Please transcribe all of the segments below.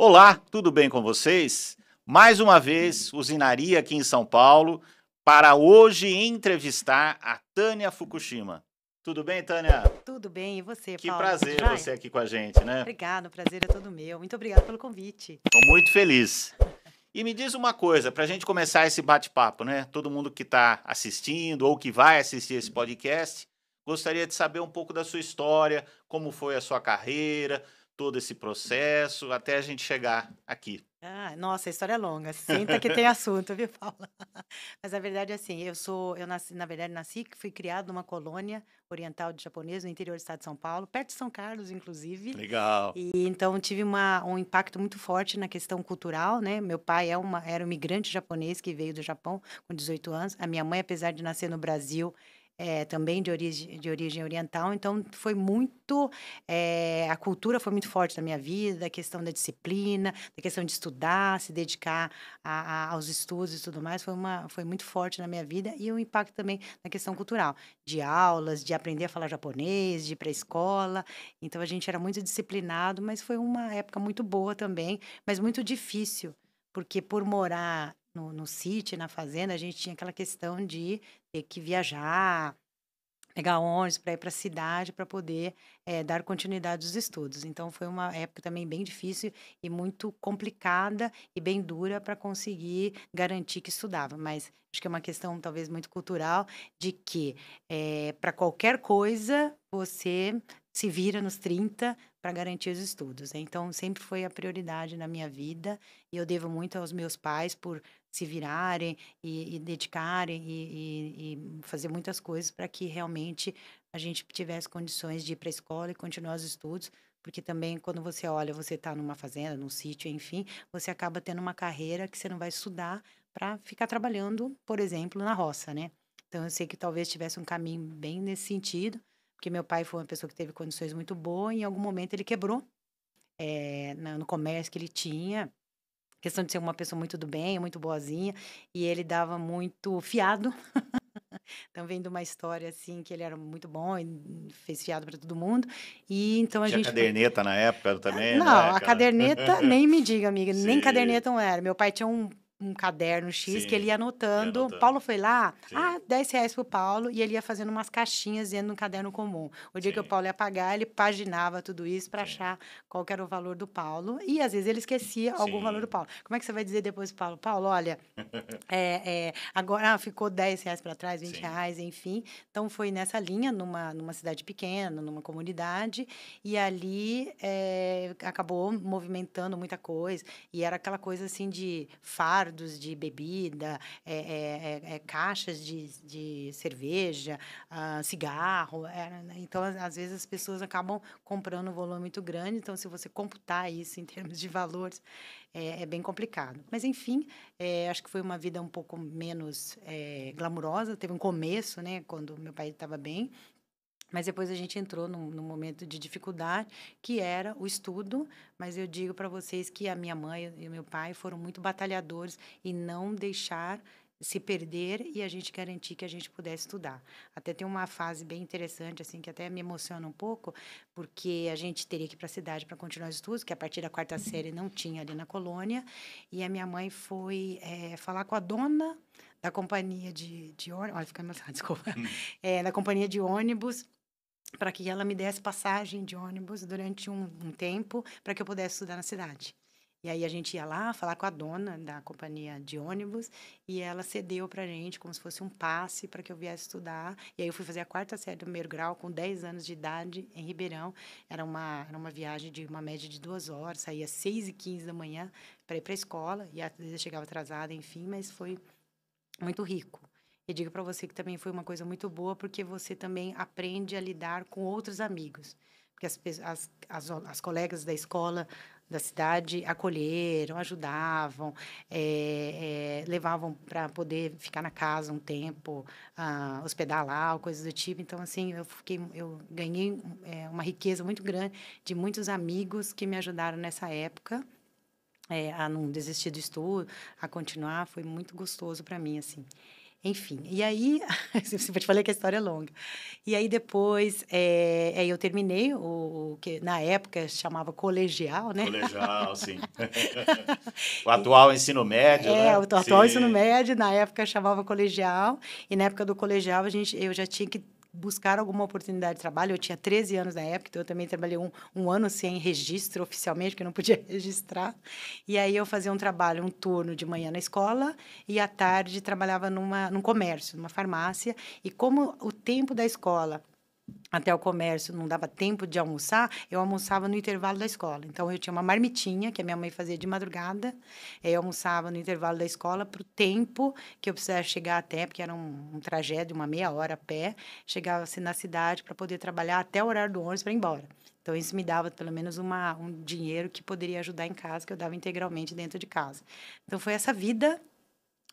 Olá, tudo bem com vocês? Mais uma vez, usinaria aqui em São Paulo, para hoje entrevistar a Tânia Fukushima. Tudo bem, Tânia? Tudo bem, e você, Que Paulo? Tudo prazer jóia? você aqui com a gente, né? Obrigada, o prazer é todo meu. Muito obrigada pelo convite. Estou muito feliz. E me diz uma coisa, para a gente começar esse bate-papo, né? Todo mundo que está assistindo ou que vai assistir esse podcast, gostaria de saber um pouco da sua história, como foi a sua carreira, todo esse processo, até a gente chegar aqui. Nossa, a história é longa. Senta que tem assunto, viu, Paulo? Mas a verdade é assim, eu nasci, na verdade, fui criado numa colônia oriental de japonês no interior do estado de São Paulo, perto de São Carlos, inclusive. Legal. E então tive um impacto muito forte na questão cultural, né? Meu pai era um imigrante japonês que veio do Japão com 18 anos. A minha mãe, apesar de nascer no Brasil, também de origem oriental, então foi muito. A cultura foi muito forte na minha vida, a questão da disciplina, da questão de estudar, se dedicar aos estudos e tudo mais, foi muito forte na minha vida e o impacto também na questão cultural, de aulas, de aprender a falar japonês, de ir para a escola. Então a gente era muito disciplinado, mas foi uma época muito boa também, mas muito difícil, porque por morar no sítio, na fazenda, a gente tinha aquela questão de ter que viajar, pegar ônibus para ir para a cidade para poder, dar continuidade aos estudos. Então foi uma época também bem difícil e muito complicada e bem dura para conseguir garantir que estudava, mas acho que é uma questão talvez muito cultural de que, para qualquer coisa você se vira nos 30 para garantir os estudos, né. Então sempre foi a prioridade na minha vida e eu devo muito aos meus pais por se virarem e dedicarem e fazer muitas coisas para que realmente a gente tivesse condições de ir para a escola e continuar os estudos, porque também quando você olha, você está numa fazenda, num sítio, enfim, você acaba tendo uma carreira que você não vai estudar para ficar trabalhando, por exemplo, na roça, né. Então eu sei que talvez tivesse um caminho bem nesse sentido, porque meu pai foi uma pessoa que teve condições muito boas e em algum momento ele quebrou, no comércio que ele tinha, questão de ser uma pessoa muito do bem, muito boazinha, e ele dava muito fiado. Então vem de uma história, assim, que ele era muito bom e fez fiado para todo mundo, e então a Tinha gente foi caderneta na época também, né, não, a aquela caderneta nem me diga, amiga, nem Sim, caderneta não era. Meu pai tinha um caderno X que ele sim, ia ia anotando. anotando. Paulo foi lá, Sim, R$ 10 pro Paulo, e ele ia fazendo umas caixinhas dentro de um caderno comum. O dia que o sim, Paulo ia pagar, ele paginava tudo isso para sim, achar qual que era o valor do Paulo, e às vezes ele esquecia algum valor do sim. Paulo. Como é que você vai dizer depois pro Paulo: "Paulo, olha, agora ficou R$ 10 para trás, vinte Sim, reais, enfim". Então foi nessa linha, numa cidade pequena, numa comunidade, e ali, acabou movimentando muita coisa, e era aquela coisa, assim, de fardos de bebida, caixas de cerveja, cigarro, era, né, então às vezes as pessoas acabam comprando um volume muito grande, então se você computar isso em termos de valores, é bem complicado. Mas enfim, acho que foi uma vida um pouco menos, glamurosa, teve um começo, né, quando meu pai estava bem, mas depois a gente entrou num momento de dificuldade, que era o estudo, mas eu digo para vocês que a minha mãe e o meu pai foram muito batalhadores em não deixar se perder e a gente garantir que a gente pudesse estudar. Até tem uma fase bem interessante, assim, que até me emociona um pouco, porque a gente teria que ir para a cidade para continuar os estudos, que a partir da quarta série não tinha ali na colônia, e a minha mãe foi, falar com a dona da companhia de ônibus, olha, fica emocionada, desculpa, hum, da companhia de ônibus, para que ela me desse passagem de ônibus durante um tempo, para que eu pudesse estudar na cidade. E aí a gente ia lá falar com a dona da companhia de ônibus e ela cedeu pra gente como se fosse um passe para que eu viesse estudar. E aí eu fui fazer a quarta série do primeiro grau com 10 anos de idade em Ribeirão. Era uma viagem de uma média de 2 horas, saía às 6h15 da manhã para ir para a escola e às vezes eu chegava atrasada, enfim, mas foi muito rico. E digo para você que também foi uma coisa muito boa, porque você também aprende a lidar com outros amigos. Porque as colegas da escola, da cidade, acolheram, ajudavam, levavam para poder ficar na casa um tempo, hospedar lá, ou coisas do tipo. Então, assim, eu ganhei uma riqueza muito grande de muitos amigos que me ajudaram nessa época, a não desistir do estudo, a continuar. Foi muito gostoso para mim, assim. Enfim, e aí, eu te falei que a história é longa. E aí depois, aí eu terminei o que na época chamava colegial, né. Colegial, sim. O atual ensino médio, É, o né? atual ensino Sim. médio, na época chamava colegial, e na época do colegial eu já tinha que buscar alguma oportunidade de trabalho, eu tinha 13 anos na época, então eu também trabalhei um ano sem registro oficialmente, porque eu não podia registrar, e aí eu fazia um trabalho, um turno de manhã na escola, e à tarde trabalhava num comércio, numa farmácia, e como o tempo da escola até o comércio não dava tempo de almoçar, eu almoçava no intervalo da escola. Então, eu tinha uma marmitinha que a minha mãe fazia de madrugada, eu almoçava no intervalo da escola para o tempo que eu precisava chegar até, porque era um trajeto de uma meia hora a pé, chegava-se na cidade para poder trabalhar até o horário do ônibus para ir embora. Então, isso me dava pelo menos um dinheiro que poderia ajudar em casa, que eu dava integralmente dentro de casa. Então, foi essa vida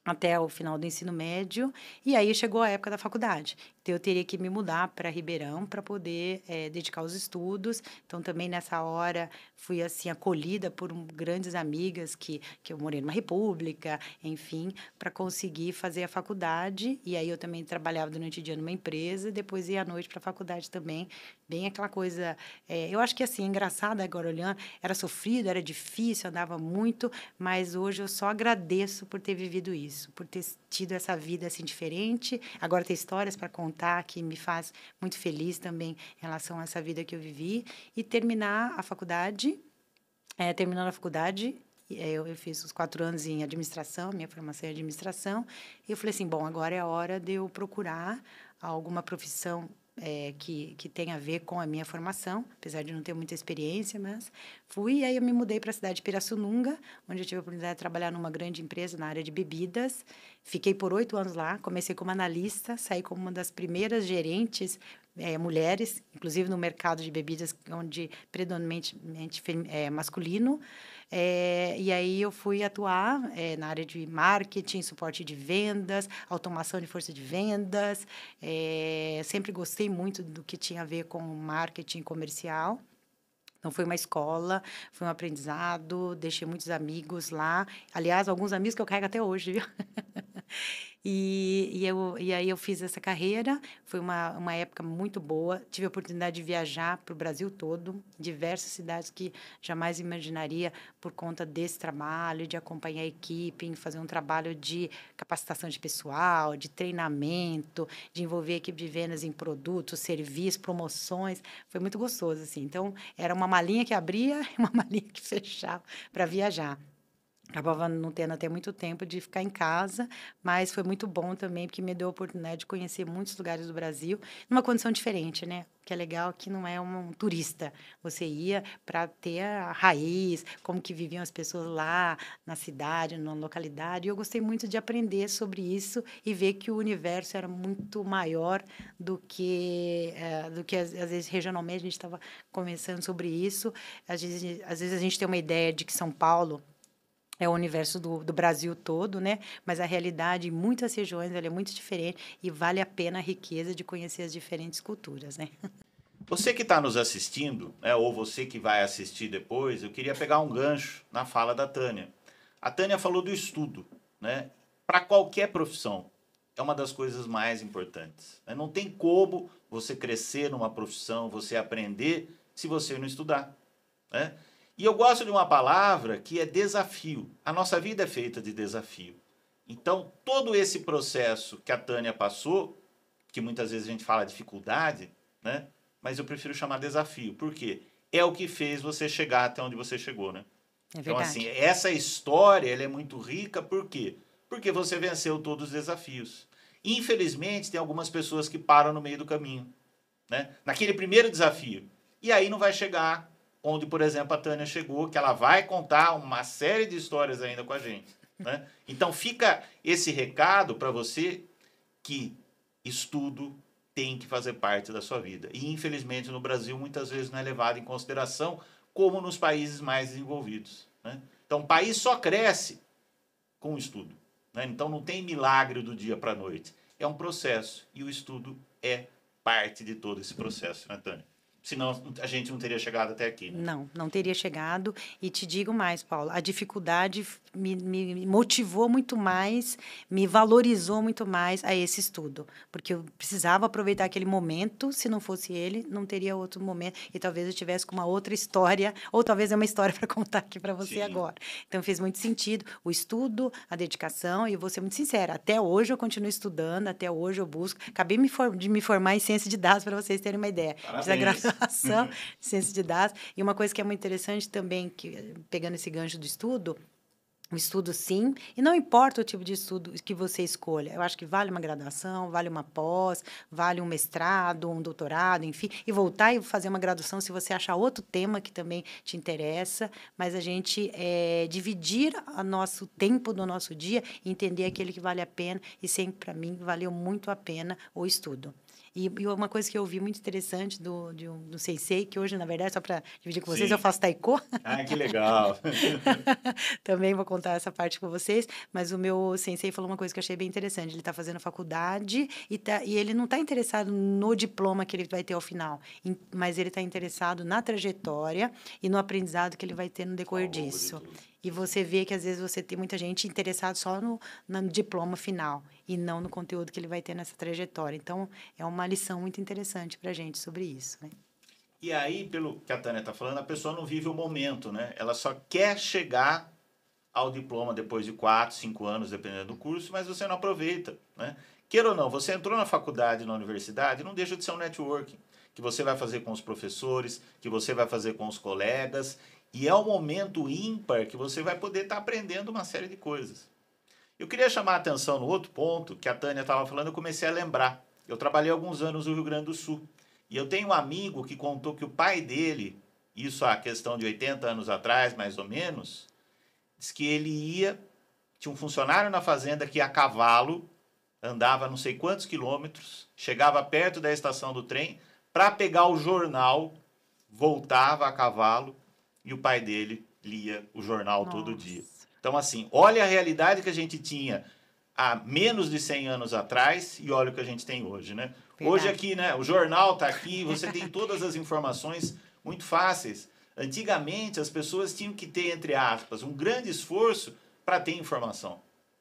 até o final do ensino médio, e aí chegou a época da faculdade. Então, eu teria que me mudar para Ribeirão para poder dedicar aos estudos. Então, também nessa hora, fui assim acolhida por grandes amigas que eu morei numa república, enfim, para conseguir fazer a faculdade. E aí eu também trabalhava durante o dia numa empresa, depois ia à noite para a faculdade também. Bem aquela coisa, eu acho que assim, engraçado agora olhando, era sofrido, era difícil, andava muito, mas hoje eu só agradeço por ter vivido isso, por ter tido essa vida assim diferente. Agora ter histórias para contar que me faz muito feliz também em relação a essa vida que eu vivi e terminar a faculdade. Terminando a faculdade, eu fiz os 4 anos em administração, minha formação é em administração, e eu falei assim, bom, agora é a hora de eu procurar alguma profissão que tem a ver com a minha formação, apesar de não ter muita experiência, mas fui, e aí eu me mudei para a cidade de Pirassununga, onde eu tive a oportunidade de trabalhar numa grande empresa na área de bebidas. Fiquei por 8 anos lá, comecei como analista, saí como uma das primeiras gerentes mulheres, inclusive no mercado de bebidas, onde predominantemente masculino. E aí eu fui atuar na área de marketing, suporte de vendas, automação de força de vendas. Sempre gostei muito do que tinha a ver com marketing comercial. Então, foi uma escola, foi um aprendizado, deixei muitos amigos lá. Aliás, alguns amigos que eu carrego até hoje, viu? E aí eu fiz essa carreira, foi uma época muito boa. Tive a oportunidade de viajar para o Brasil todo, diversas cidades que jamais imaginaria por conta desse trabalho, de acompanhar a equipe, em fazer um trabalho de capacitação de pessoal, de treinamento, de envolver a equipe de vendas em produtos, serviços, promoções. Foi muito gostoso, assim. Então, era uma malinha que abria e uma malinha que fechava para viajar. Acabava não tendo até muito tempo de ficar em casa, mas foi muito bom também, porque me deu a oportunidade de conhecer muitos lugares do Brasil, numa condição diferente, né? O que é legal que não é um turista. Você ia para ter a raiz, como que viviam as pessoas lá na cidade, na localidade. E eu gostei muito de aprender sobre isso e ver que o universo era muito maior do que às vezes regionalmente a gente estava conversando sobre isso. Às vezes a gente tem uma ideia de que São Paulo é o universo do Brasil todo, né? Mas a realidade em muitas regiões ela é muito diferente e vale a pena a riqueza de conhecer as diferentes culturas, né? Você que está nos assistindo, né, ou você que vai assistir depois, eu queria pegar um gancho na fala da Tânia. A Tânia falou do estudo, né? Para qualquer profissão, é uma das coisas mais importantes, né? Não tem como você crescer numa profissão, você aprender, se você não estudar, né? E eu gosto de uma palavra que é desafio. A nossa vida é feita de desafio. Então, todo esse processo que a Tânia passou, que muitas vezes a gente fala dificuldade, né? Mas eu prefiro chamar desafio. Por quê? É o que fez você chegar até onde você chegou, né? É Então, assim, verdade. essa história ela é muito rica, por quê? Porque você venceu todos os desafios. Infelizmente, tem algumas pessoas que param no meio do caminho, né? Naquele primeiro desafio. E aí não vai chegar onde, por exemplo, a Tânia chegou, que ela vai contar uma série de histórias ainda com a gente, né? Então fica esse recado para você que estudo tem que fazer parte da sua vida. E infelizmente no Brasil muitas vezes não é levado em consideração como nos países mais desenvolvidos, né? Então o país só cresce com o estudo, né? Então não tem milagre do dia para a noite. É um processo e o estudo é parte de todo esse processo, né, Tânia? senão a gente não teria chegado até aqui, né? Não teria chegado. E te digo mais, Paulo, a dificuldade me motivou muito mais, me valorizou muito mais a esse estudo, porque eu precisava aproveitar aquele momento, se não fosse ele, não teria outro momento, e talvez eu tivesse com uma outra história, ou talvez é uma história para contar aqui para você Sim. agora. Então, fez muito sentido o estudo, a dedicação, e eu vou ser muito sincera, até hoje eu continuo estudando, até hoje eu busco, acabei de me formar em ciência de dados, para vocês terem uma ideia. Fiz a graduação em ciência de dados, e uma coisa que é muito interessante também, que, pegando esse gancho do estudo, o estudo, sim, e não importa o tipo de estudo que você escolha. Eu acho que vale uma graduação, vale uma pós, vale um mestrado, um doutorado, enfim, e voltar e fazer uma graduação se você achar outro tema que também te interessa, mas a gente dividir o nosso tempo do nosso dia e entender aquele que vale a pena, e sempre, para mim, valeu muito a pena o estudo. E uma coisa que eu ouvi muito interessante do Sensei, que hoje, na verdade, só para dividir com vocês, Sim. eu faço taiko. Ah, que legal. Também vou contar essa parte com vocês, mas o meu sensei falou uma coisa que eu achei bem interessante. Ele está fazendo faculdade e ele não está interessado no diploma que ele vai ter ao final, mas ele está interessado na trajetória e no aprendizado que ele vai ter no decorrer disso. E você vê que, às vezes, você tem muita gente interessada só no diploma final e não no conteúdo que ele vai ter nessa trajetória. Então, é uma lição muito interessante para a gente sobre isso, né? E aí, pelo que a Tânia está falando, a pessoa não vive o momento, né? Ela só quer chegar ao diploma depois de 4, 5 anos, dependendo do curso, mas você não aproveita, né? Queira ou não, você entrou na faculdade, na universidade, não deixa de ser um networking, que você vai fazer com os professores, que você vai fazer com os colegas, e é um momento ímpar que você vai poder estar aprendendo uma série de coisas. Eu queria chamar a atenção no outro ponto que a Tânia estava falando, eu comecei a lembrar. Eu trabalhei alguns anos no Rio Grande do Sul, e eu tenho um amigo que contou que o pai dele, isso há questão de 80 anos atrás, mais ou menos, diz que ele ia, tinha um funcionário na fazenda que ia a cavalo, andava não sei quantos quilômetros, chegava perto da estação do trem, para pegar o jornal, voltava a cavalo, e o pai dele lia o jornal todo dia. Então, assim, olha a realidade que a gente tinha há menos de 100 anos atrás e olha o que a gente tem hoje, né? Verdade. Hoje aqui, né, o jornal está aqui, você tem todas as informações muito fáceis. Antigamente, as pessoas tinham que ter, entre aspas, um grande esforço para ter informação.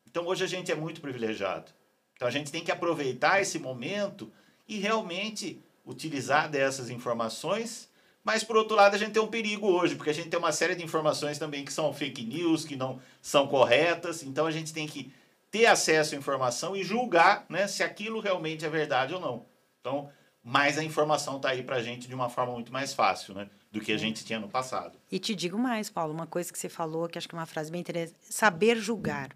Então, hoje a gente é muito privilegiado. Então, a gente tem que aproveitar esse momento e realmente utilizar dessas informações. Mas, por outro lado, a gente tem um perigo hoje, porque a gente tem uma série de informações também que são fake news, que não são corretas. Então, a gente tem que ter acesso à informação e julgar, né, se aquilo realmente é verdade ou não. Então, mas a informação está aí para a gente de uma forma muito mais fácil, né, do que a gente tinha no passado. E te digo mais, Paulo, uma coisa que você falou, que acho que é uma frase bem interessante, saber julgar.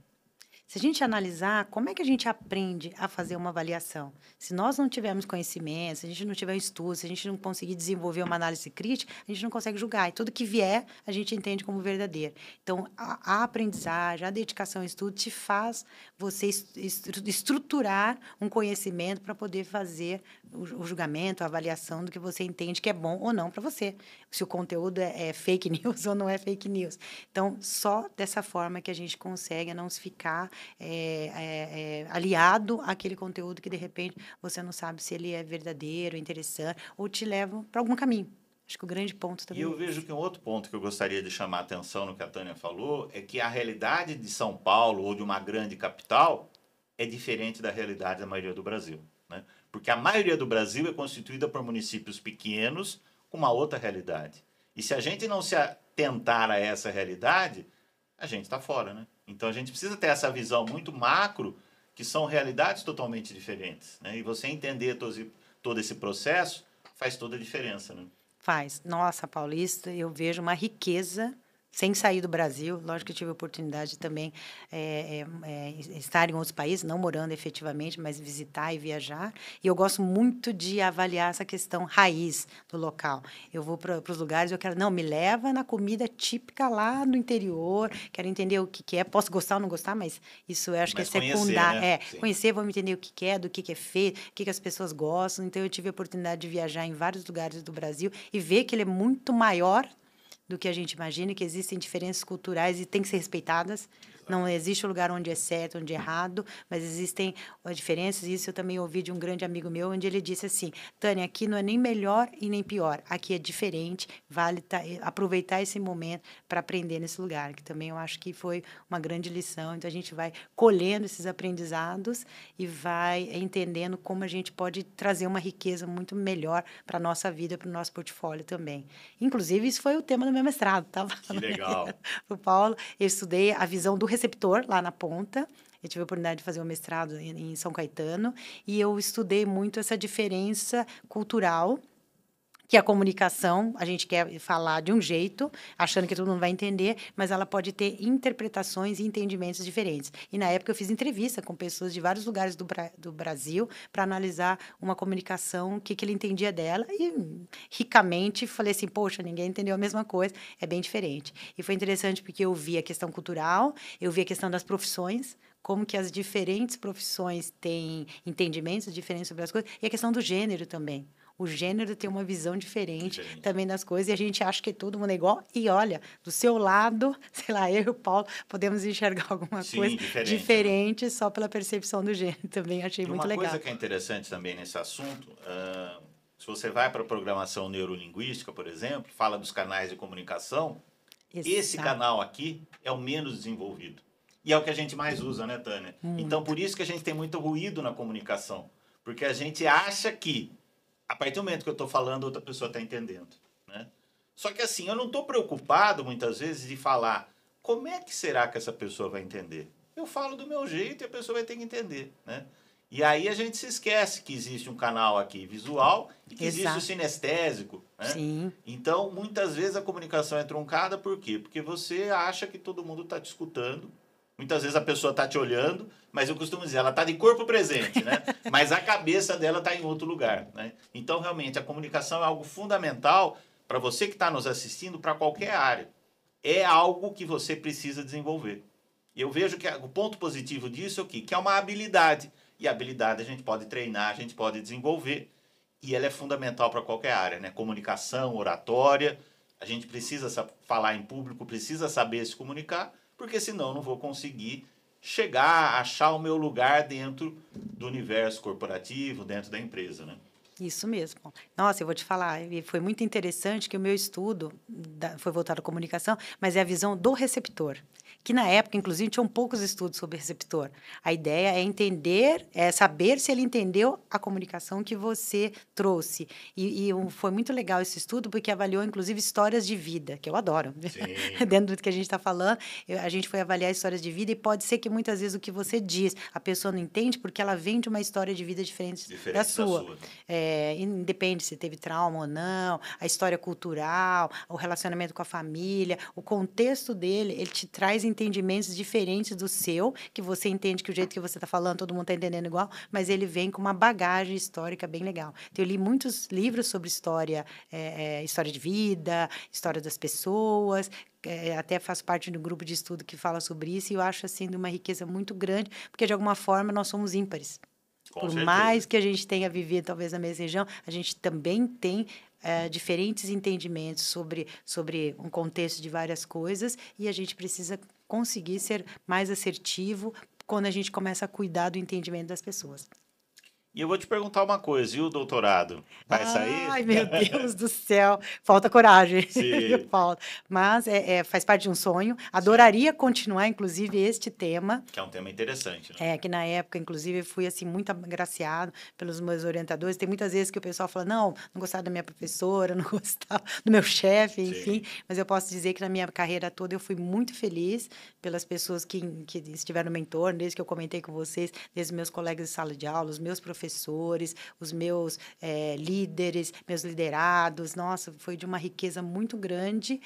Se a gente analisar, como é que a gente aprende a fazer uma avaliação? Se nós não tivermos conhecimento, se a gente não tiver estudo, se a gente não conseguir desenvolver uma análise crítica, a gente não consegue julgar. E tudo que vier, a gente entende como verdadeiro. Então, a aprendizagem, a dedicação ao estudo te faz você estruturar um conhecimento para poder fazer o julgamento, a avaliação do que você entende que é bom ou não para você. Se o conteúdo é fake news ou não é fake news. Então, só dessa forma que a gente consegue não se ficar aliado àquele conteúdo que, de repente, você não sabe se ele é verdadeiro, interessante, ou te leva para algum caminho. Acho que o grande ponto também. E eu vejo que um outro ponto que eu gostaria de chamar a atenção no que a Tânia falou é que a realidade de São Paulo ou de uma grande capital é diferente da realidade da maioria do Brasil, né? Porque a maioria do Brasil é constituída por municípios pequenos com uma outra realidade. E se a gente não se atentar a essa realidade, a gente está fora, né? Então, a gente precisa ter essa visão muito macro, que são realidades totalmente diferentes, né? E você entender todo esse processo faz toda a diferença, né? Faz. Nossa, Paulista, eu vejo uma riqueza sem sair do Brasil. Lógico que eu tive a oportunidade de também estar em outros países, não morando efetivamente, mas visitar e viajar. E eu gosto muito de avaliar essa questão raiz do local. Eu vou para os lugares, eu quero, não, me leva na comida típica lá no interior, quero entender o que é. Posso gostar ou não gostar, mas isso eu acho que é secundário. Né? Conhecer, vamos entender o que é, do que é feito, o que as pessoas gostam. Então, eu tive a oportunidade de viajar em vários lugares do Brasil e ver que ele é muito maior do que a gente imagina, que existem diferenças culturais e têm que ser respeitadas, Não existe lugar onde é certo, onde é errado, mas existem as diferenças. Isso eu também ouvi de um grande amigo meu, onde ele disse assim: Tânia, aqui não é nem melhor e nem pior, aqui é diferente, vale aproveitar esse momento para aprender nesse lugar, que também eu acho que foi uma grande lição. Então, a gente vai colhendo esses aprendizados e vai entendendo como a gente pode trazer uma riqueza muito melhor para a nossa vida, para o nosso portfólio também. Inclusive, isso foi o tema do meu mestrado, tá? Que legal. O Paulo, eu estudei a visão do receptor lá na ponta. Eu tive a oportunidade de fazer um mestrado em São Caetano e eu estudei muito essa diferença cultural, que a comunicação, a gente quer falar de um jeito, achando que todo mundo vai entender, mas ela pode ter interpretações e entendimentos diferentes. E, na época, eu fiz entrevista com pessoas de vários lugares do Brasil para analisar uma comunicação, o que ele entendia dela, e, ricamente, falei assim, poxa, ninguém entendeu a mesma coisa, é bem diferente. E foi interessante porque eu vi a questão cultural, eu vi a questão das profissões, como que as diferentes profissões têm entendimentos diferentes sobre as coisas, e a questão do gênero também. O gênero tem uma visão diferente também das coisas, e a gente acha que todo mundo é igual. E olha, do seu lado, sei lá, eu e o Paulo podemos enxergar alguma coisa diferente, né? Só pela percepção do gênero. Também achei muito legal. Uma coisa que é interessante também nesse assunto, se você vai para a programação neurolinguística, por exemplo, fala dos canais de comunicação, esse canal aqui é o menos desenvolvido. E é o que a gente mais usa, né, Tânia? Então, por isso que a gente tem muito ruído na comunicação. Porque a gente acha que, a partir do momento que eu estou falando, outra pessoa está entendendo, né? Só que assim, eu não estou preocupado, muitas vezes, de falar como é que será que essa pessoa vai entender. Eu falo do meu jeito e a pessoa vai ter que entender, né? E aí a gente se esquece que existe um canal aqui visual e que existe o sinestésico, né? Sim. Então, muitas vezes a comunicação é truncada, por quê? Porque você acha que todo mundo está te escutando. Muitas vezes a pessoa está te olhando, mas eu costumo dizer, ela está de corpo presente, né? Mas a cabeça dela está em outro lugar, né? Então, realmente, a comunicação é algo fundamental para você que está nos assistindo, para qualquer área. É algo que você precisa desenvolver. E eu vejo que o ponto positivo disso é o quê? Que é uma habilidade. E a habilidade a gente pode treinar, a gente pode desenvolver. E ela é fundamental para qualquer área, né? Comunicação, oratória. A gente precisa falar em público, precisa saber se comunicar, porque senão eu não vou conseguir chegar, achar o meu lugar dentro do universo corporativo, dentro da empresa, né? Isso mesmo. Nossa, eu vou te falar, foi muito interessante que o meu estudo foi voltado à comunicação, mas é a visão do receptor, que na época, inclusive, tinham poucos estudos sobre receptor. A ideia é entender, é saber se ele entendeu a comunicação que você trouxe. E foi muito legal esse estudo, porque avaliou, inclusive, histórias de vida, que eu adoro. Dentro do que a gente está falando, a gente foi avaliar histórias de vida e pode ser que muitas vezes o que você diz, a pessoa não entende porque ela vem de uma história de vida diferente da sua. Independe se teve trauma ou não, a história cultural, o relacionamento com a família, o contexto dele, ele te traz entendimentos diferentes do seu, que você entende que o jeito que você está falando, todo mundo está entendendo igual, mas ele vem com uma bagagem histórica bem legal. Então, eu li muitos livros sobre história, história de vida, história das pessoas, até faço parte do grupo de estudo que fala sobre isso, e eu acho assim de uma riqueza muito grande, porque de alguma forma nós somos ímpares. Por mais que a gente tenha vivido talvez na mesma região, a gente também tem diferentes entendimentos sobre um contexto de várias coisas, e a gente precisa conseguir ser mais assertivo quando a gente começa a cuidar do entendimento das pessoas. E eu vou te perguntar uma coisa, e o doutorado? Vai sair? Ai, meu Deus do céu. Falta coragem. Sim. Falta. Mas faz parte de um sonho. Adoraria continuar, inclusive, este tema. Que é um tema interessante, né? Que na época, inclusive, eu fui assim, muito agraciado pelos meus orientadores. Tem muitas vezes que o pessoal fala, não gostava da minha professora, não gostava do meu chefe, enfim. Sim. Mas eu posso dizer que na minha carreira toda eu fui muito feliz pelas pessoas que estiveram no meu entorno, desde que eu comentei com vocês, desde meus colegas de sala de aula, os meus professores, os meus líderes, meus liderados. Nossa, foi de uma riqueza muito grande.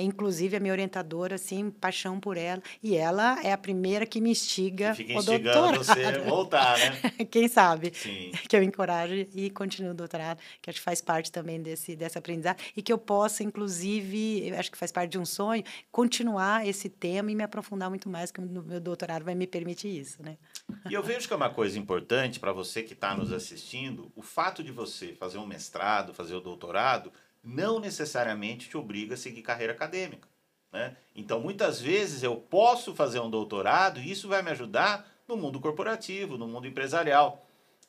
Inclusive, a minha orientadora, assim, paixão por ela. E ela é a primeira que me instiga. Que fica instigando você a voltar, né? Quem sabe? Sim. Que eu encoraje e continue o doutorado, que acho que faz parte também dessa aprendizagem. E que eu possa, inclusive, acho que faz parte de um sonho, continuar esse tema e me aprofundar muito mais, que o meu doutorado vai me permitir isso, né? E eu vejo que é uma coisa importante para você que está nos assistindo, o fato de você fazer um mestrado, fazer o doutorado, não necessariamente te obriga a seguir carreira acadêmica. né? Então, muitas vezes eu posso fazer um doutorado e isso vai me ajudar no mundo corporativo, no mundo empresarial.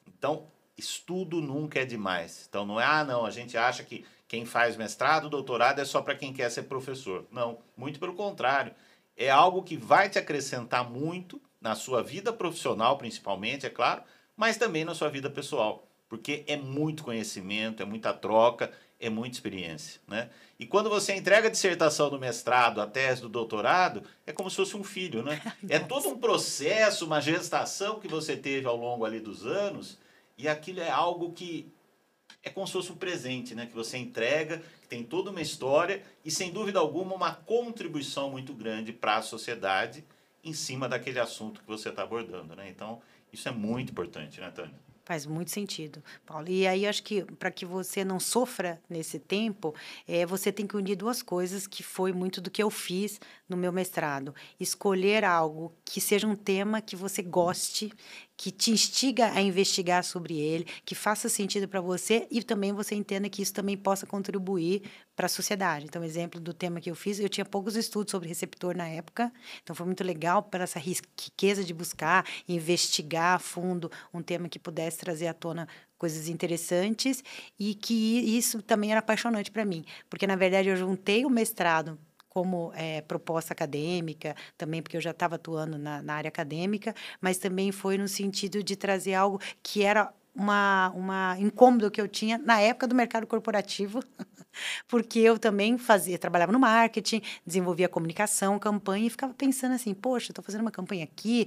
Então, estudo nunca é demais. Então, não é, não, a gente acha que quem faz mestrado, doutorado é só para quem quer ser professor. Não, muito pelo contrário. É algo que vai te acrescentar muito na sua vida profissional, principalmente, é claro, mas também na sua vida pessoal, porque é muito conhecimento, é muita troca, é muita experiência, né? E quando você entrega a dissertação do mestrado, a tese do doutorado, é como se fosse um filho, né? É todo um processo, uma gestação que você teve ao longo ali dos anos, e aquilo é algo que é como se fosse um presente, né? Que você entrega, que tem toda uma história e, sem dúvida alguma, uma contribuição muito grande para a sociedade em cima daquele assunto que você está abordando, né? Então, isso é muito importante, né, Tânia? Faz muito sentido, Paulo. E aí, acho que para que você não sofra nesse tempo, você tem que unir duas coisas, que foi muito do que eu fiz no meu mestrado. Escolher algo que seja um tema que você goste, que te instiga a investigar sobre ele, que faça sentido para você e também você entenda que isso também possa contribuir para a sociedade. Então, exemplo do tema que eu fiz, eu tinha poucos estudos sobre receptor na época, então foi muito legal para essa riqueza de buscar, investigar a fundo um tema que pudesse trazer à tona coisas interessantes e que isso também era apaixonante para mim, porque na verdade eu juntei o mestrado como proposta acadêmica, também porque eu já estava atuando na área acadêmica, mas também foi no sentido de trazer algo que era uma incômodo que eu tinha na época do mercado corporativo, porque eu também trabalhava no marketing, desenvolvia comunicação, campanha, e ficava pensando assim, poxa, estou fazendo uma campanha aqui,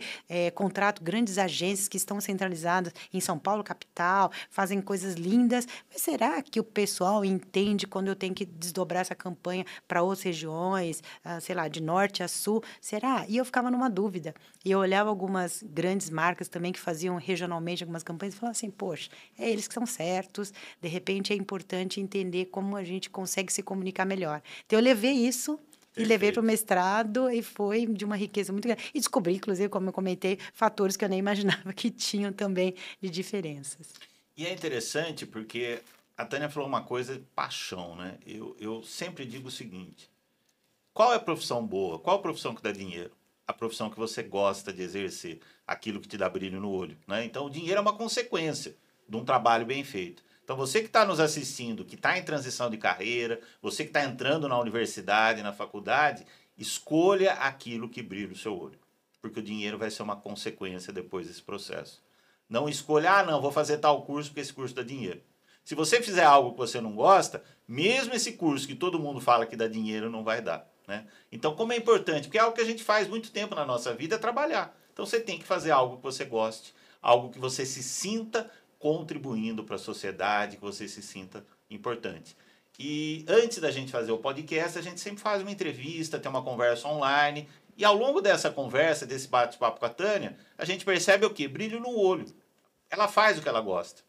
contrato grandes agências que estão centralizadas em São Paulo, capital, fazem coisas lindas, mas será que o pessoal entende quando eu tenho que desdobrar essa campanha para outras regiões, sei lá, de norte a sul? Será? E eu ficava numa dúvida. E eu olhava algumas grandes marcas também que faziam regionalmente algumas campanhas e falava assim, poxa, é eles que são certos, de repente é importante entender como a gente consegue se comunicar melhor. Então, eu levei isso e levei para o Perfeito. mestrado e foi de uma riqueza muito grande. E descobri, inclusive, como eu comentei, fatores que eu nem imaginava que tinham também de diferenças. E é interessante porque a Tânia falou uma coisa, paixão, né? Eu sempre digo o seguinte, qual é a profissão boa? Qual a profissão que dá dinheiro? A profissão que você gosta de exercer, aquilo que te dá brilho no olho, né? Então, o dinheiro é uma consequência de um trabalho bem feito. Então, você que está nos assistindo, que está em transição de carreira, você que está entrando na universidade, na faculdade, escolha aquilo que brilha o seu olho, porque o dinheiro vai ser uma consequência depois desse processo. Não escolha, não, vou fazer tal curso porque esse curso dá dinheiro. Se você fizer algo que você não gosta, mesmo esse curso que todo mundo fala que dá dinheiro, não vai dar, né? Então, como é importante, porque é algo que a gente faz muito tempo na nossa vida, é trabalhar. Então, você tem que fazer algo que você goste, algo que você se sinta contribuindo para a sociedade, que você se sinta importante. E antes da gente fazer o podcast, a gente sempre faz uma entrevista, tem uma conversa online. E ao longo dessa conversa, desse bate-papo com a Tânia, a gente percebe o quê? Brilho no olho. Ela faz o que ela gosta.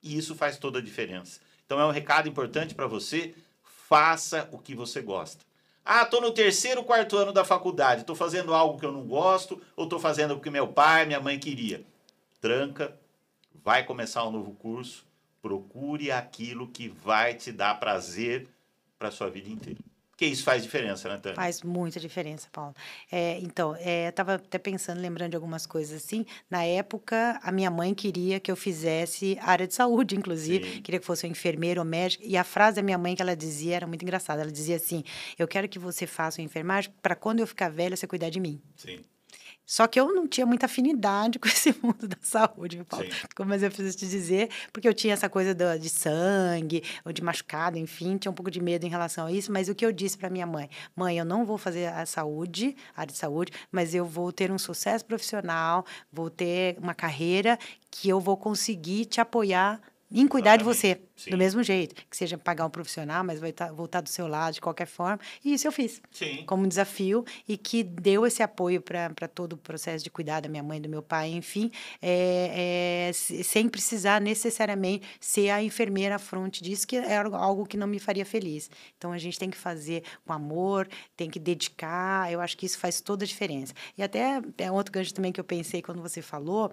E isso faz toda a diferença. Então é um recado importante para você, faça o que você gosta. Ah, estou no terceiro, quarto ano da faculdade, estou fazendo algo que eu não gosto, ou estou fazendo porque meu pai, minha mãe queria. Tranca, vai começar um novo curso, procure aquilo que vai te dar prazer para a sua vida inteira. Porque isso faz diferença, né, Tânia? Faz muita diferença, Paulo. Então, eu estava até pensando, lembrando de algumas coisas assim. Na época, a minha mãe queria que eu fizesse área de saúde, inclusive, Sim, queria que fosse um enfermeiro ou médico. E a frase da minha mãe que ela dizia era muito engraçada. Ela dizia assim: eu quero que você faça uma enfermagem para quando eu ficar velha você cuidar de mim. sim, Só que eu não tinha muita afinidade com esse mundo da saúde, viu, Paulo? sim. Mas eu preciso te dizer, porque eu tinha essa coisa de sangue, ou de machucado, enfim, tinha um pouco de medo em relação a isso, mas o que eu disse para minha mãe? Mãe, eu não vou fazer a área de saúde, mas eu vou ter um sucesso profissional, vou ter uma carreira que eu vou conseguir te apoiar em cuidar de Exatamente. você, do Sim, mesmo jeito, que seja pagar um profissional, mas vou estar do seu lado de qualquer forma, e isso eu fiz sim. como um desafio e que deu esse apoio para todo o processo de cuidar da minha mãe, do meu pai, enfim, sem precisar necessariamente ser a enfermeira à frente disso, que era algo que não me faria feliz. Então, a gente tem que fazer com amor, tem que dedicar, eu acho que isso faz toda a diferença. E até outro gancho também que eu pensei quando você falou,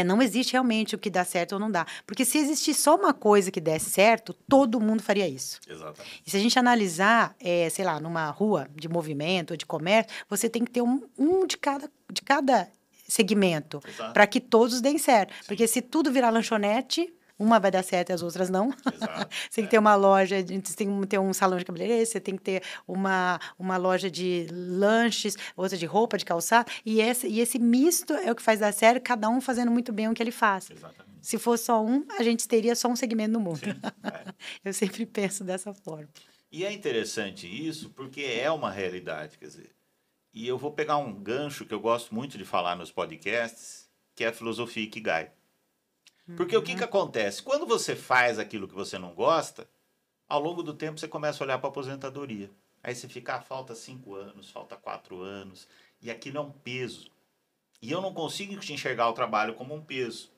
Não existe realmente o que dá certo ou não dá. Porque se existisse só uma coisa que desse certo, todo mundo faria isso. Exatamente. E se a gente analisar, sei lá, numa rua de movimento ou de comércio, você tem que ter um de cada segmento, Exato. para que todos deem certo. Sim. Porque se tudo virar lanchonete, uma vai dar certo e as outras não. Exato. Você tem que ter uma loja, você tem que ter um salão de cabeleireiro, você tem que ter uma loja de lanches, outra de roupa, de calçado. E esse misto é o que faz dar certo, cada um fazendo muito bem o que ele faz. Exatamente. Se fosse só um, a gente teria só um segmento no mundo. Sim, é. Eu sempre penso dessa forma. E é interessante isso porque é uma realidade, quer dizer. E eu vou pegar um gancho que eu gosto muito de falar nos podcasts, que é a filosofia Ikigai. Porque o que acontece? Quando você faz aquilo que você não gosta, ao longo do tempo você começa a olhar para a aposentadoria. Aí você fica, falta 5 anos, falta 4 anos, e aquilo é um peso. E eu não consigo te enxergar o trabalho como um peso.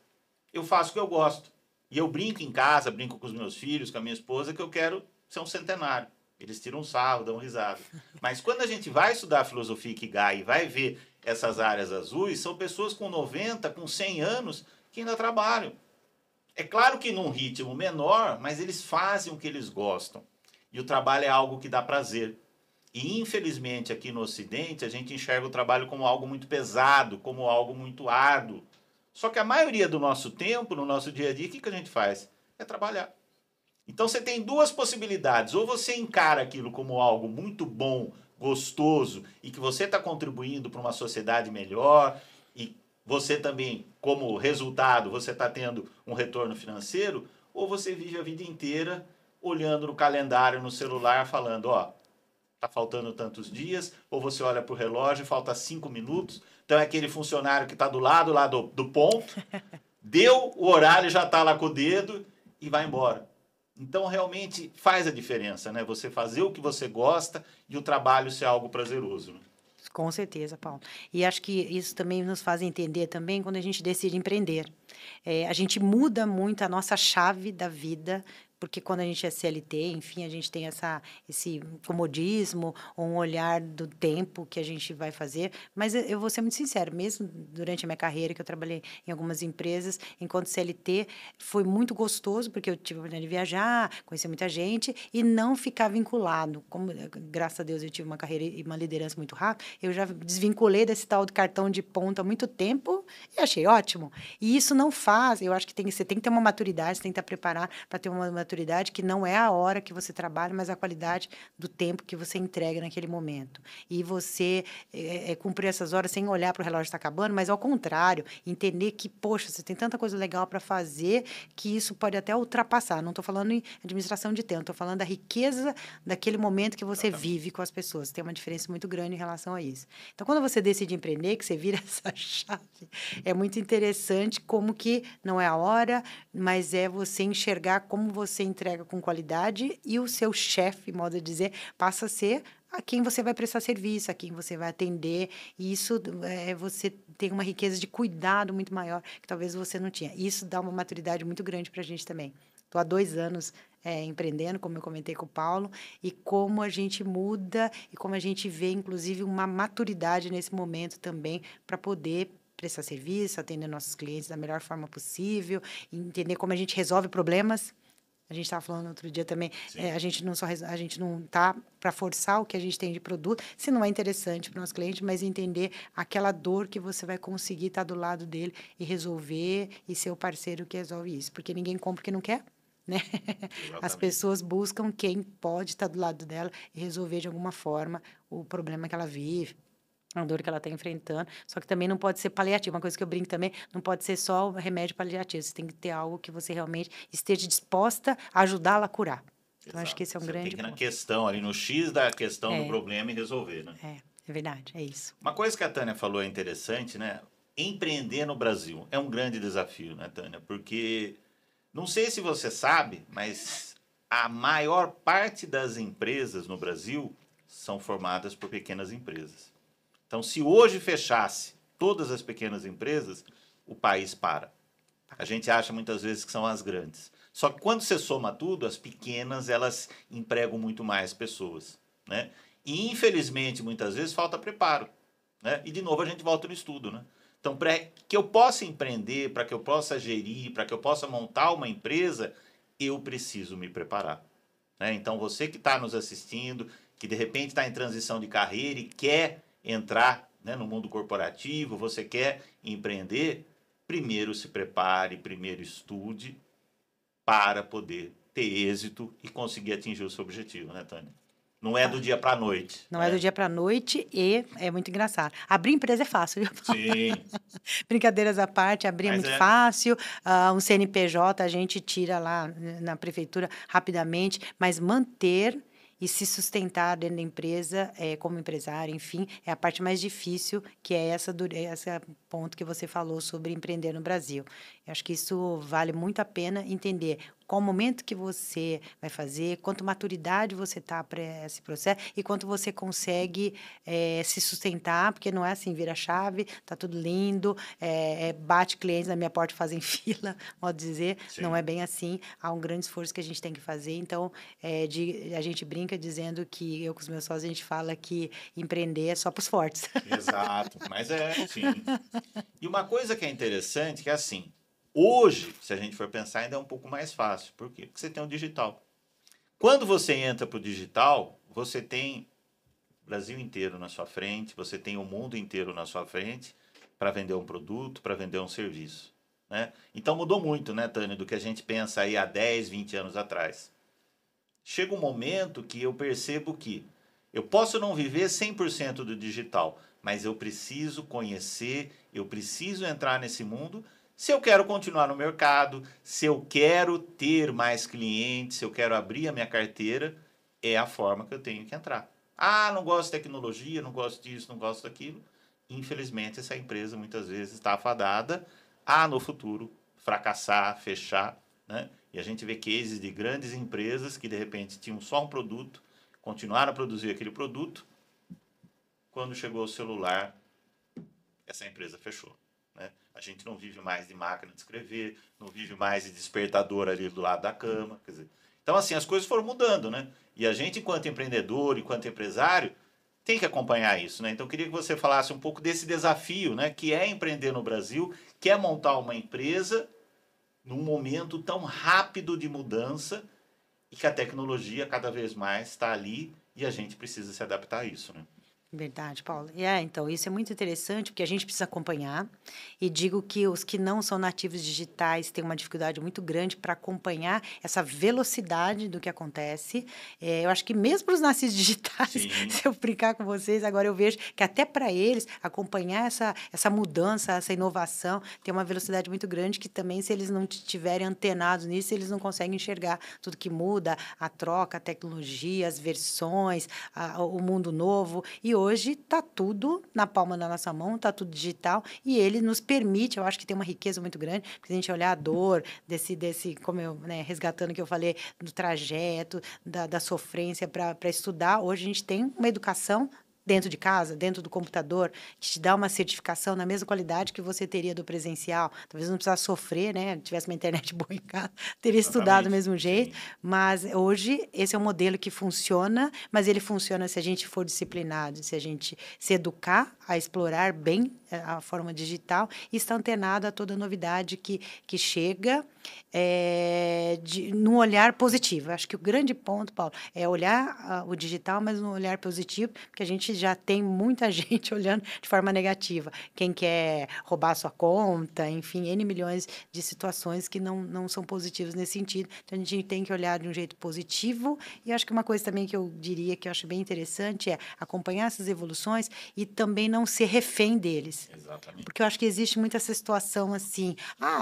Eu faço o que eu gosto. E eu brinco em casa, brinco com os meus filhos, com a minha esposa, que eu quero ser um centenário. Eles tiram um sarro, dão risada. Mas quando a gente vai estudar a filosofia Ikigai e vai ver essas áreas azuis, são pessoas com 90, com 100 anos que ainda trabalham. É claro que num ritmo menor, mas eles fazem o que eles gostam. E o trabalho é algo que dá prazer. E infelizmente aqui no Ocidente a gente enxerga o trabalho como algo muito pesado, como algo muito árduo. Só que a maioria do nosso tempo, no nosso dia a dia, o que a gente faz? É trabalhar. Então você tem duas possibilidades. Ou você encara aquilo como algo muito bom, gostoso, e que você está contribuindo para uma sociedade melhor, e você também, como resultado, você está tendo um retorno financeiro, ou você vive a vida inteira olhando no calendário, no celular, falando, ó, tá faltando tantos dias, ou você olha para o relógio e falta 5 minutos, então é aquele funcionário que está do lado lá do ponto, deu o horário, já está lá com o dedo e vai embora. Então, realmente faz a diferença, né? Você fazer o que você gosta e o trabalho ser algo prazeroso. Né? Com certeza, Paulo. E acho que isso também nos faz entender também quando a gente decide empreender. A gente muda muito a nossa chave da vida, porque quando a gente é CLT, enfim, a gente tem esse comodismo, ou um olhar do tempo que a gente vai fazer. Mas eu vou ser muito sincero, mesmo durante a minha carreira, que eu trabalhei em algumas empresas, enquanto CLT, foi muito gostoso, porque eu tive a oportunidade de viajar, conhecer muita gente e não ficar vinculado. Como, graças a Deus, eu tive uma carreira e uma liderança muito rápida, eu já desvinculei desse tal do cartão de ponto há muito tempo e achei ótimo. E isso não faz, eu acho que você tem que ter uma maturidade, você tem que estar preparado para ter uma maturidade que não é a hora que você trabalha, mas a qualidade do tempo que você entrega naquele momento. E você cumprir essas horas sem olhar para o relógio que está acabando, mas ao contrário, entender que, poxa, você tem tanta coisa legal para fazer que isso pode até ultrapassar. Não estou falando em administração de tempo, estou falando da riqueza daquele momento que você vive com as pessoas. Tem uma diferença muito grande em relação a isso. Então, quando você decide empreender, que você vira essa chave, é muito interessante como que não é a hora, mas é você enxergar como você entrega com qualidade e o seu chefe, modo de dizer, passa a ser a quem você vai prestar serviço, a quem você vai atender. E isso você tem uma riqueza de cuidado muito maior que talvez você não tinha. Isso dá uma maturidade muito grande para a gente também. Estou há 2 anos empreendendo, como eu comentei com o Paulo, e como a gente muda e como a gente vê, inclusive, uma maturidade nesse momento também para poder prestar serviço, atender nossos clientes da melhor forma possível, entender como a gente resolve problemas. A gente estava falando outro dia também, a gente não está para forçar o que a gente tem de produto, se não é interessante para o nosso cliente, mas entender aquela dor que você vai conseguir estar do lado dele e resolver e ser o parceiro que resolve isso. Porque ninguém compra o que não quer, né? As pessoas buscam quem pode estar do lado dela e resolver de alguma forma o problema que ela vive, a dor que ela está enfrentando, só que também não pode ser paliativo. Uma coisa que eu brinco também, não pode ser só o remédio paliativo. Você tem que ter algo que você realmente esteja disposta a ajudá-la a curar. Então, acho que esse é um grande Tem que ir na ponto. questão, ali no X da questão do problema e resolver, né? É verdade, é isso. Uma coisa que a Tânia falou é interessante, né? Empreender no Brasil é um grande desafio, né, Tânia? Porque, não sei se você sabe, mas a maior parte das empresas no Brasil são formadas por pequenas empresas. Então, se hoje fechasse todas as pequenas empresas, o país para. A gente acha muitas vezes que são as grandes. Só que quando você soma tudo, as pequenas, elas empregam muito mais pessoas, né? E, infelizmente, muitas vezes falta preparo, né? E, de novo, a gente volta no estudo, né? Então, para que eu possa empreender, para que eu possa gerir, para que eu possa montar uma empresa, eu preciso me preparar. Né? Então, você que está nos assistindo, que de repente está em transição de carreira e quer entrar, né, no mundo corporativo, você quer empreender, primeiro se prepare, primeiro estude para poder ter êxito e conseguir atingir o seu objetivo, né, Tânia? Não é do dia para a noite. Não é do dia para a noite e é muito engraçado. Abrir empresa é fácil, viu? Sim. Brincadeiras à parte, abrir é Mas muito é. fácil. Um CNPJ a gente tira lá na prefeitura rapidamente, mas manter e se sustentar dentro da empresa, como empresário, enfim, é a parte mais difícil, que é esse ponto que você falou sobre empreender no Brasil. Eu acho que isso vale muito a pena entender qual o momento que você vai fazer, quanto maturidade você está para esse processo e quanto você consegue se sustentar, porque não é assim, vira chave, tá tudo lindo, bate clientes na minha porta e fazem fila, modo de dizer, Sim. não é bem assim, há um grande esforço que a gente tem que fazer, então a gente brinca dizendo que eu com os meus sócios, a gente fala que empreender é só para os fortes. Exato, mas sim. E uma coisa que é interessante, que é assim, hoje, se a gente for pensar, ainda é um pouco mais fácil. Por quê? Porque você tem o digital. Quando você entra para o digital, você tem o Brasil inteiro na sua frente, você tem o mundo inteiro na sua frente para vender um produto, para vender um serviço. Né? Então mudou muito, né, Tânia, do que a gente pensa aí há 10, 20 anos atrás. Chega um momento que eu percebo que eu posso não viver 100% do digital, mas eu preciso conhecer, eu preciso entrar nesse mundo se eu quero continuar no mercado, se eu quero ter mais clientes, se eu quero abrir a minha carteira, é a forma que eu tenho que entrar. Ah, não gosto de tecnologia, não gosto disso, não gosto daquilo. Infelizmente, essa empresa muitas vezes está afadada a, no futuro, fracassar, fechar, né? E a gente vê cases de grandes empresas que, de repente, tinham só um produto, continuaram a produzir aquele produto, quando chegou o celular, essa empresa fechou. Né? A gente não vive mais de máquina de escrever, não vive mais de despertador ali do lado da cama. Quer dizer, então, assim, as coisas foram mudando, né? E a gente, enquanto empreendedor, enquanto empresário, tem que acompanhar isso, né? Então, eu queria que você falasse um pouco desse desafio, né? Que é empreender no Brasil, que é montar uma empresa num momento tão rápido de mudança e que a tecnologia cada vez mais está ali e a gente precisa se adaptar a isso, né? Verdade, Paulo. Então, isso é muito interessante, porque a gente precisa acompanhar, e digo que os que não são nativos digitais têm uma dificuldade muito grande para acompanhar essa velocidade do que acontece. Eu acho que mesmo para os nascidos digitais, se eu brincar com vocês, agora eu vejo que até para eles, acompanhar essa mudança, essa inovação, tem uma velocidade muito grande que também, se eles não estiverem antenados nisso, eles não conseguem enxergar tudo que muda, a troca, a tecnologia, as versões, o mundo novo. E hoje está tudo na palma da nossa mão, está tudo digital, e ele nos permite, eu acho que tem uma riqueza muito grande, porque se a gente olhar a dor desse como eu, né, resgatando o que eu falei, do trajeto, da sofrência para estudar, hoje a gente tem uma educação dentro de casa, dentro do computador, que te dá uma certificação na mesma qualidade que você teria do presencial. Talvez não precisasse sofrer, né? Tivesse uma internet boa em casa, teria estudado do mesmo jeito. Sim. Mas hoje esse é um modelo que funciona, mas ele funciona se a gente for disciplinado, se a gente se educar a explorar bem a forma digital e estar antenado a toda novidade que chega num olhar positivo. Acho que o grande ponto, Paulo, é olhar o digital, mas num olhar positivo, porque a gente já tem muita gente olhando de forma negativa. Quem quer roubar sua conta, enfim, N milhões de situações que não são positivas nesse sentido. Então, a gente tem que olhar de um jeito positivo. E acho que uma coisa também que eu diria que eu acho bem interessante é acompanhar essas evoluções e também não ser refém deles. Exatamente. Porque eu acho que existe muito essa situação assim,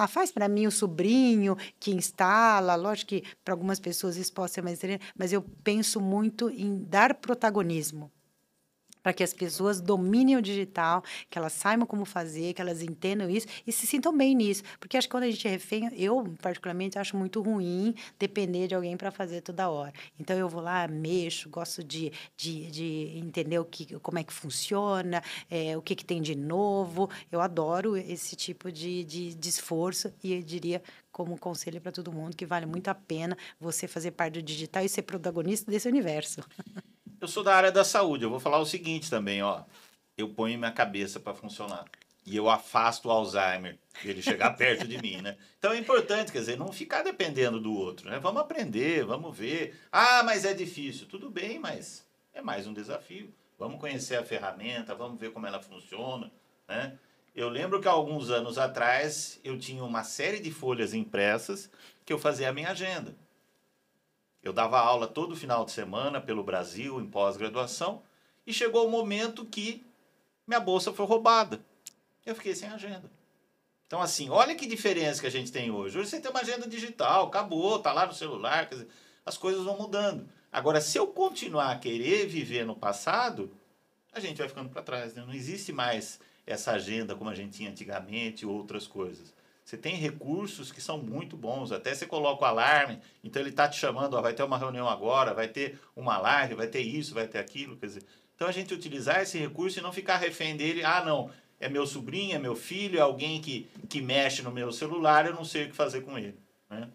faz para mim o sobrinho que instala, lógico que para algumas pessoas isso pode ser mais interessante, mas eu penso muito em dar protagonismo para que as pessoas dominem o digital, que elas saibam como fazer, que elas entendam isso e se sintam bem nisso. Porque acho que quando a gente é refém, eu, particularmente, acho muito ruim depender de alguém para fazer toda hora. Então, eu vou lá, mexo, gosto de entender como é que funciona, o que tem de novo. Eu adoro esse tipo de esforço e eu diria, como conselho para todo mundo, que vale muito a pena você fazer parte do digital e ser protagonista desse universo. Eu sou da área da saúde, eu vou falar o seguinte também, ó. Eu ponho minha cabeça para funcionar. e eu afasto o Alzheimer dele chegar perto de mim, né? Então é importante, quer dizer, não ficar dependendo do outro, né? Vamos aprender, vamos ver. Ah, mas é difícil. Tudo bem, mas é mais um desafio. Vamos conhecer a ferramenta, vamos ver como ela funciona, né? Eu lembro que há alguns anos atrás eu tinha uma série de folhas impressas que eu fazia a minha agenda. Eu dava aula todo final de semana pelo Brasil, em pós-graduação, e chegou o momento que minha bolsa foi roubada. Eu fiquei sem agenda. Então, assim, olha que diferença que a gente tem hoje. Hoje você tem uma agenda digital, acabou, tá lá no celular, quer dizer, as coisas vão mudando. Agora, se eu continuar a querer viver no passado, a gente vai ficando para trás, né? Não existe mais essa agenda como a gente tinha antigamente ou outras coisas. Você tem recursos que são muito bons, até você coloca o alarme, então ele está te chamando, ó, vai ter uma reunião agora, vai ter uma live, vai ter isso, vai ter aquilo, quer dizer. Então a gente utilizar esse recurso e não ficar refém dele, ah não, é meu sobrinho, é meu filho, é alguém que mexe no meu celular, eu não sei o que fazer com ele, né?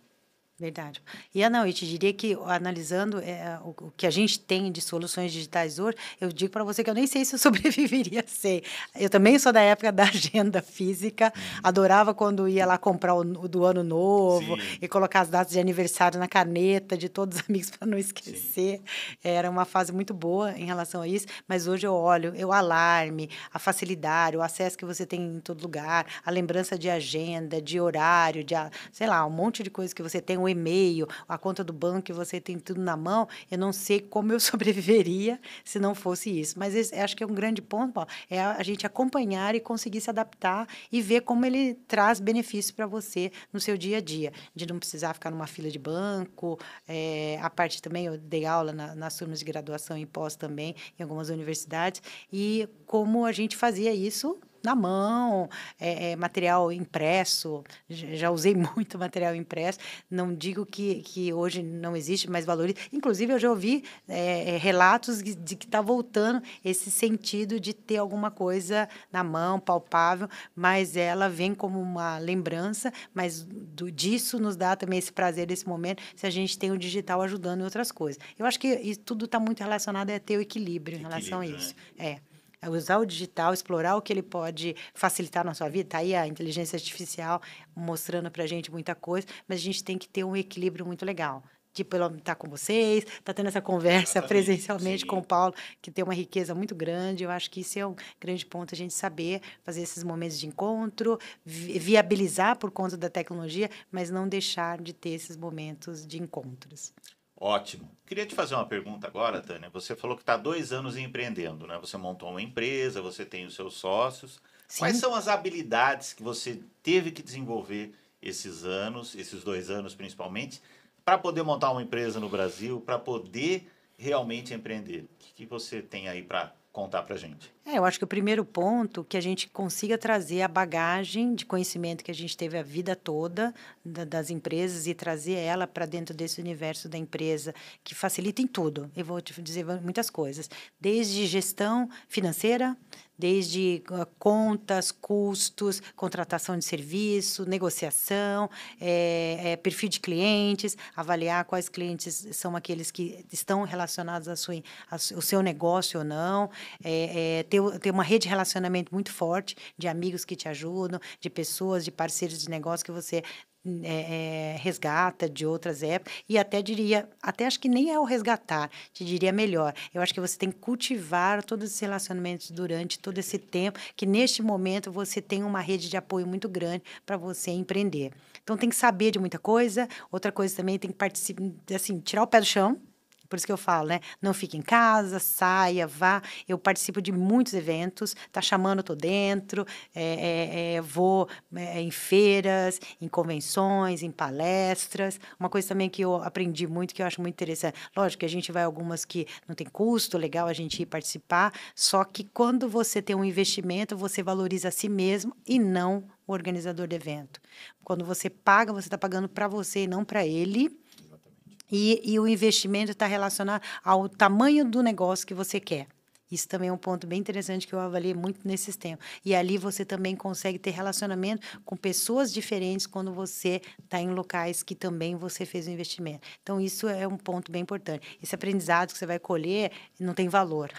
Verdade. E, não, eu te diria que, analisando o que a gente tem de soluções digitais hoje, eu digo para você que eu nem sei se eu sobreviveria sem. Eu também sou da época da agenda física, adorava quando ia lá comprar o do ano novo Sim. e colocar as datas de aniversário na caneta de todos os amigos para não esquecer. Era uma fase muito boa em relação a isso, mas hoje eu olho, o alarme, a facilidade, o acesso que você tem em todo lugar, a lembrança de agenda, de horário, sei lá, um monte de coisa que você tem, o e-mail, a conta do banco, que você tem tudo na mão, eu não sei como eu sobreviveria se não fosse isso. Mas acho que é um grande ponto, Paulo, é a gente acompanhar e conseguir se adaptar e ver como ele traz benefícios para você no seu dia a dia, de não precisar ficar numa fila de banco, a parte também, eu dei aula nas turmas de graduação e pós também, em algumas universidades, e como a gente fazia isso na mão, material impresso, já usei muito material impresso, não digo que hoje não existe mais valores, inclusive eu já ouvi relatos de que está voltando esse sentido de ter alguma coisa na mão, palpável, mas ela vem como uma lembrança, mas disso nos dá também esse prazer desse momento, se a gente tem o digital ajudando em outras coisas. Eu acho que isso tudo está muito relacionado a ter o equilíbrio em relação a isso. Né? É usar o digital, explorar o que ele pode facilitar na sua vida. Está aí a inteligência artificial mostrando para a gente muita coisa, mas a gente tem que ter um equilíbrio muito legal. Tipo, ela está com vocês, está tendo essa conversa Exatamente, presencialmente sim. com o Paulo, que tem uma riqueza muito grande. Eu acho que isso é um grande ponto, a gente saber fazer esses momentos de encontro, viabilizar por conta da tecnologia, mas não deixar de ter esses momentos de encontros. Ótimo. Queria te fazer uma pergunta agora, Tânia. Você falou que está 2 anos empreendendo, né? Você montou uma empresa, você tem os seus sócios. Quais Sim. são as habilidades que você teve que desenvolver esses anos, esses 2 anos principalmente, para poder montar uma empresa no Brasil, para poder realmente empreender? O que você tem aí para contar para gente? Eu acho que o primeiro ponto que a gente consiga trazer a bagagem de conhecimento que a gente teve a vida toda das empresas e trazer ela para dentro desse universo da empresa, que facilita em tudo. Eu vou te dizer muitas coisas, desde gestão financeira, desde contas, custos, contratação de serviço, negociação, perfil de clientes, avaliar quais clientes são aqueles que estão relacionados ao seu negócio ou não, ter uma rede de relacionamento muito forte de amigos que te ajudam, de pessoas, de parceiros de negócio que você resgata de outras épocas, e até acho que nem é o resgatar, te diria melhor. Eu acho que você tem que cultivar todos esses relacionamentos durante todo esse tempo, que neste momento você tem uma rede de apoio muito grande para você empreender. Então tem que saber de muita coisa, outra coisa também tem que participar, assim, tirar o pé do chão. Por isso que eu falo, né? Não fique em casa, saia, vá. Eu participo de muitos eventos, tá chamando, eu tô dentro, vou em feiras, em convenções, em palestras. Uma coisa também que eu aprendi muito, que eu acho muito interessante. Lógico que a gente vai algumas que não tem custo, legal a gente ir participar, só que quando você tem um investimento, você valoriza a si mesmo e não o organizador do evento. Quando você paga, você está pagando para você e não para ele. E o investimento está relacionado ao tamanho do negócio que você quer. Isso também é um ponto bem interessante que eu avaliei muito nesses tempos. E ali você também consegue ter relacionamento com pessoas diferentes quando você está em locais que também você fez o investimento. Então, isso é um ponto bem importante. Esse aprendizado que você vai colher não tem valor.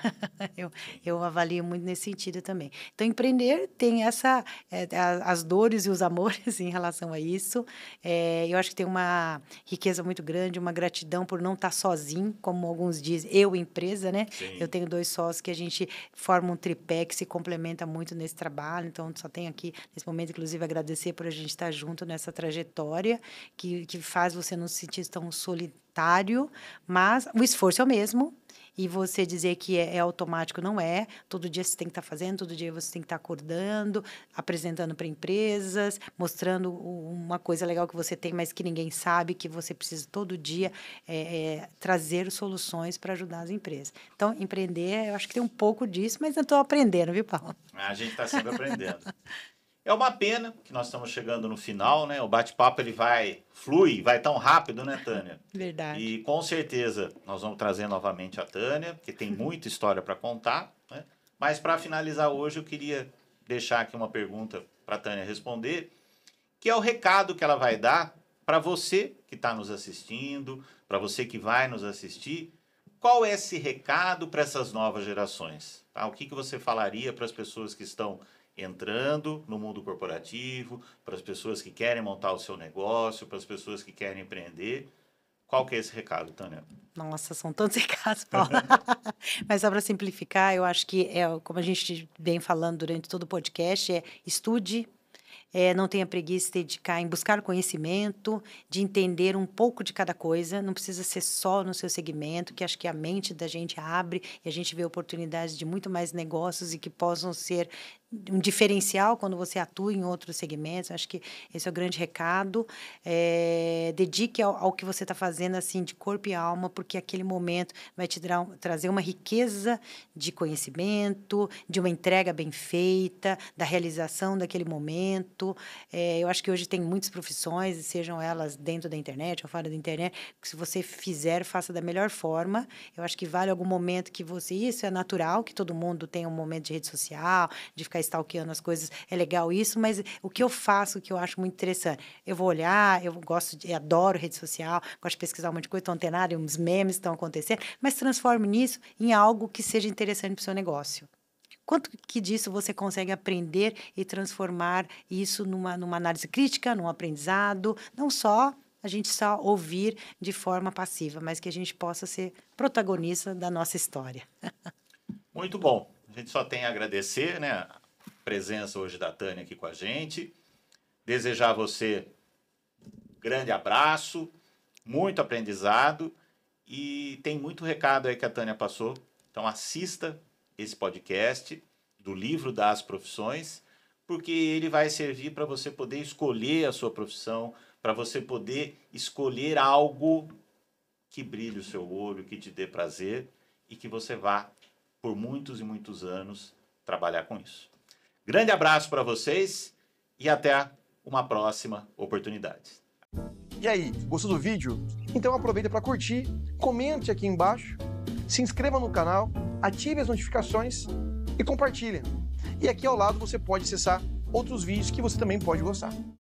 Eu, Sim. eu avalio muito nesse sentido também. Então, empreender tem as dores e os amores em relação a isso. Eu acho que tem uma riqueza muito grande, uma gratidão por não estar sozinho, como alguns dizem, eu empresa, né? Eu Sim. tenho 2 sócios que a gente forma um tripé que se complementa muito nesse trabalho, então só tenho aqui, nesse momento, inclusive, agradecer por a gente estar junto nessa trajetória, que faz você não se sentir tão solitário, mas o esforço é o mesmo, e você dizer que é automático, não é. Todo dia você tem que estar fazendo, todo dia você tem que estar acordando, apresentando para empresas, mostrando uma coisa legal que você tem, mas que ninguém sabe, que você precisa todo dia trazer soluções para ajudar as empresas. Então, empreender, eu acho que tem um pouco disso, mas eu estou aprendendo, viu, Paulo? A gente está sempre aprendendo. É uma pena que nós estamos chegando no final, né? O bate-papo ele flui, vai tão rápido, né, Tânia? Verdade. E com certeza nós vamos trazer novamente a Tânia, porque tem muita história para contar, né? Mas para finalizar hoje, eu queria deixar aqui uma pergunta para a Tânia responder, que é o recado que ela vai dar para você que está nos assistindo, para você que vai nos assistir. Qual é esse recado para essas novas gerações? Tá? O que você falaria para as pessoas que estão entrando no mundo corporativo, para as pessoas que querem montar o seu negócio, para as pessoas que querem empreender? Qual que é esse recado, Tânia? Nossa, são tantos recados, Paulo. Mas só para simplificar, eu acho que como a gente vem falando durante todo o podcast, estude, não tenha preguiça de se dedicar em buscar conhecimento, de entender um pouco de cada coisa, não precisa ser só no seu segmento, que acho que a mente da gente abre e a gente vê oportunidades de muito mais negócios e que possam ser um diferencial quando você atua em outros segmentos. Acho que esse é o grande recado. Dedique ao que você está fazendo assim de corpo e alma, porque aquele momento vai te trazer uma riqueza de conhecimento, de uma entrega bem feita, da realização daquele momento. Eu acho que hoje tem muitas profissões, sejam elas dentro da internet ou fora da internet, que se você fizer, faça da melhor forma. Eu acho que vale algum momento que isso é natural, que todo mundo tem um momento de rede social, de ficar stalkeando as coisas, é legal isso, mas o que eu faço, o que eu acho muito interessante, eu vou olhar, adoro rede social, gosto de pesquisar um monte de coisa, estou antenada, uns memes estão acontecendo, mas transforme nisso em algo que seja interessante para o seu negócio. Quanto que disso você consegue aprender e transformar isso numa análise crítica, num aprendizado, não só a gente só ouvir de forma passiva, mas que a gente possa ser protagonista da nossa história. Muito bom. A gente só tem a agradecer, né, a presença hoje da Tânia aqui com a gente. Desejar a você um grande abraço, muito aprendizado e tem muito recado aí que a Tânia passou. Então assista esse podcast do livro das profissões, porque ele vai servir para você poder escolher a sua profissão, para você poder escolher algo que brilhe o seu olho, que te dê prazer e que você vá por muitos e muitos anos trabalhar com isso. Grande abraço para vocês e até uma próxima oportunidade. E aí, gostou do vídeo? Então aproveita para curtir, comente aqui embaixo, se inscreva no canal, ative as notificações e compartilha. E aqui ao lado você pode acessar outros vídeos que você também pode gostar.